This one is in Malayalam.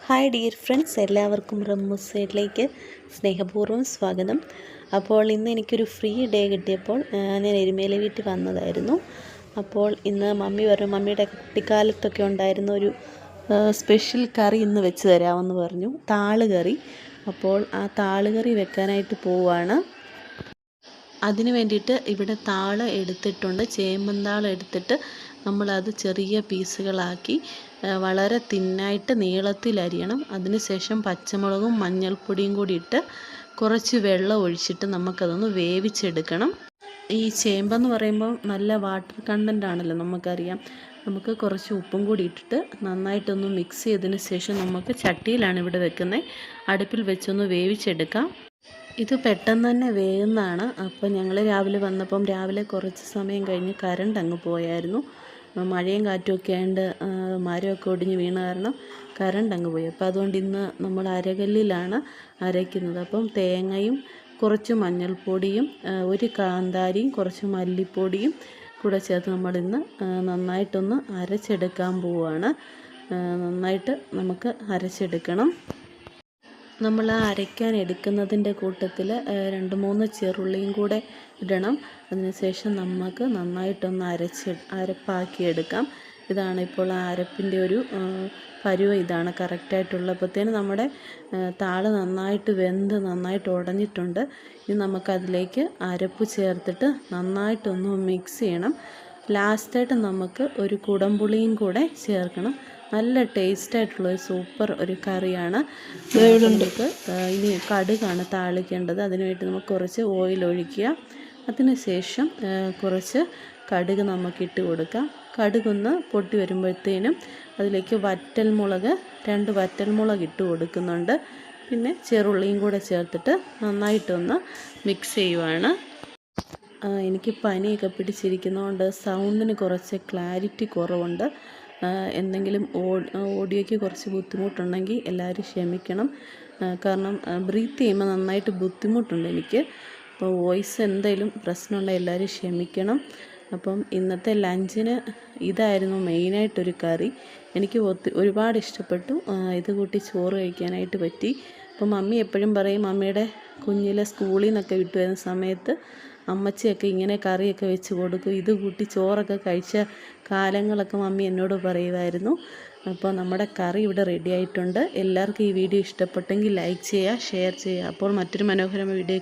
ഹായ് ഡിയർ ഫ്രണ്ട്സ്, എല്ലാവർക്കും റമ്മൂസ് സൈഡിലേക്ക് സ്നേഹപൂർവ്വം സ്വാഗതം. അപ്പോൾ ഇന്ന് എനിക്കൊരു ഫ്രീ ഡേ കിട്ടിയപ്പോൾ ഞാൻ എരുമേലി വീട്ടിൽ വന്നതായിരുന്നു. അപ്പോൾ ഇന്ന് മമ്മി പറഞ്ഞു മമ്മിയുടെ കുട്ടിക്കാലത്തൊക്കെ ഉണ്ടായിരുന്ന ഒരു സ്പെഷ്യൽ കറി ഇന്ന് വെച്ച് തരാമെന്ന് പറഞ്ഞു, താള് കറി. അപ്പോൾ ആ താള് കറി വെക്കാനായിട്ട് പോവുകയാണ്. അതിന് വേണ്ടിയിട്ട് ഇവിടെ താള് എടുത്തിട്ടുണ്ട്, ചേമ്പന്താള് എടുത്തിട്ട് നമ്മളത് ചെറിയ പീസുകളാക്കി വളരെ തിന്നായിട്ട് നീളത്തിൽ അരിയണം. അതിനുശേഷം പച്ചമുളകും മഞ്ഞൾപ്പൊടിയും കൂടി ഇട്ട് കുറച്ച് വെള്ളം ഒഴിച്ചിട്ട് നമുക്കതൊന്ന് വേവിച്ചെടുക്കണം. ഈ ചേമ്പെന്ന് പറയുമ്പോൾ നല്ല വാട്ടർ കണ്ടൻ്റ് ആണല്ലോ, നമുക്കറിയാം. നമുക്ക് കുറച്ച് ഉപ്പും കൂടി ഇട്ടിട്ട് നന്നായിട്ടൊന്ന് മിക്സ് ചെയ്തതിന് ശേഷം നമുക്ക് ചട്ടിയിലാണ് ഇവിടെ വെക്കുന്നത്, അടുപ്പിൽ വെച്ചൊന്ന് വേവിച്ചെടുക്കാം. ഇത് പെട്ടെന്ന് തന്നെ വേകുന്നതാണ്. അപ്പോൾ ഞങ്ങൾ രാവിലെ വന്നപ്പം രാവിലെ കുറച്ച് സമയം കഴിഞ്ഞ് കറണ്ട് അങ്ങ് പോയായിരുന്നു. മഴയും കാറ്റും ഒക്കെ ആയതുകൊണ്ട് മരമൊക്കെ ഒടിഞ്ഞ് വീണ കാരണം കറണ്ട് അങ്ങ് പോയി. അപ്പോൾ അതുകൊണ്ട് ഇന്ന് നമ്മൾ അരകല്ലിലാണ് അരയ്ക്കുന്നത്. അപ്പം തേങ്ങയും കുറച്ച് മഞ്ഞൾപ്പൊടിയും ഒരു കാന്താരിയും കുറച്ച് മല്ലിപ്പൊടിയും കൂടെ ചേർത്ത് നമ്മളിന്ന് നന്നായിട്ടൊന്ന് അരച്ചെടുക്കാൻ പോവുകയാണ്. നന്നായിട്ട് നമുക്ക് അരച്ചെടുക്കണം. നമ്മൾ അരയ്ക്കാൻ എടുക്കുന്നതിൻ്റെ കൂട്ടത്തിൽ 2-3 ചെറുള്ളിയും കൂടെ ഇടണം. അതിനുശേഷം നമുക്ക് നന്നായിട്ടൊന്ന് അരപ്പാക്കിയെടുക്കാം. ഇതാണ് ഇപ്പോൾ ആ അരപ്പിൻ്റെ ഒരു പരുവം. ഇതാണ് കറക്റ്റായിട്ടുള്ളപ്പോഴത്തേന് നമ്മുടെ താള് നന്നായിട്ട് വെന്ത് നന്നായിട്ട് ഉടഞ്ഞിട്ടുണ്ട്. ഇനി നമുക്കതിലേക്ക് അരപ്പ് ചേർത്തിട്ട് നന്നായിട്ടൊന്ന് മിക്സ് ചെയ്യണം. ലാസ്റ്റായിട്ട് നമുക്ക് ഒരു കുടംപുളിയും കൂടെ ചേർക്കണം. നല്ല ടേസ്റ്റായിട്ടുള്ളൊരു സൂപ്പർ ഒരു കറിയാണ്. നമുക്ക് ഇനി കടുകാണ് താളിക്കേണ്ടത്. അതിനുവേണ്ടി നമുക്ക് കുറച്ച് ഓയിൽ ഒഴിക്കുക. അതിനുശേഷം കുറച്ച് കടുക് നമുക്കിട്ട് കൊടുക്കാം. കടുകൊന്ന് പൊട്ടി വരുമ്പോഴത്തേനും അതിലേക്ക് 2 വറ്റൽമുളക് ഇട്ട് കൊടുക്കുന്നുണ്ട്. പിന്നെ ചെറുള്ളിയും കൂടെ ചേർത്തിട്ട് നന്നായിട്ടൊന്ന് മിക്സ് ചെയ്യുവാണ്. എനിക്ക് പനിയൊക്കെ പിടിച്ചിരിക്കുന്നതുകൊണ്ട് സൗണ്ടിന് കുറച്ച് ക്ലാരിറ്റി കുറവുണ്ട്. എന്തെങ്കിലും ഓഡിയോയ്ക്ക് കുറച്ച് ബുദ്ധിമുട്ടുണ്ടെങ്കിൽ എല്ലാവരും ക്ഷമിക്കണം. കാരണം ബ്രീത്ത് ചെയ്യുമ്പോൾ നന്നായിട്ട് ബുദ്ധിമുട്ടുണ്ട് എനിക്ക്. അപ്പോൾ വോയിസ് എന്തെങ്കിലും പ്രശ്നമുണ്ടെങ്കിൽ എല്ലാവരും ക്ഷമിക്കണം. അപ്പം ഇന്നത്തെ ലഞ്ചിന് ഇതായിരുന്നു മെയിനായിട്ടൊരു കറി. എനിക്ക് ഒരുപാട് ഇഷ്ടപ്പെട്ടു. ഇത് കൂട്ടി ചോറ് കഴിക്കാനായിട്ട് പറ്റി. അപ്പം മമ്മി എപ്പോഴും പറയും, മമ്മിയുടെ കുഞ്ഞിലെ സ്കൂളിൽ നിന്നൊക്കെ വിട്ടു വരുന്ന സമയത്ത് അമ്മച്ചിയൊക്കെ ഇങ്ങനെ കറിയൊക്കെ വെച്ച് കൊടുക്കും. ഇത് കൂട്ടി ചോറൊക്കെ കഴിച്ച കാലങ്ങളൊക്കെ മമ്മി എന്നോട് പറയുമായിരുന്നു. അപ്പോൾ നമ്മുടെ കറി ഇവിടെ റെഡി ആയിട്ടുണ്ട്. എല്ലാവർക്കും ഈ വീഡിയോ ഇഷ്ടപ്പെട്ടെങ്കിൽ ലൈക്ക് ചെയ്യുക, ഷെയർ ചെയ്യുക. അപ്പോൾ മറ്റൊരു മനോഹരമായ വീഡിയോ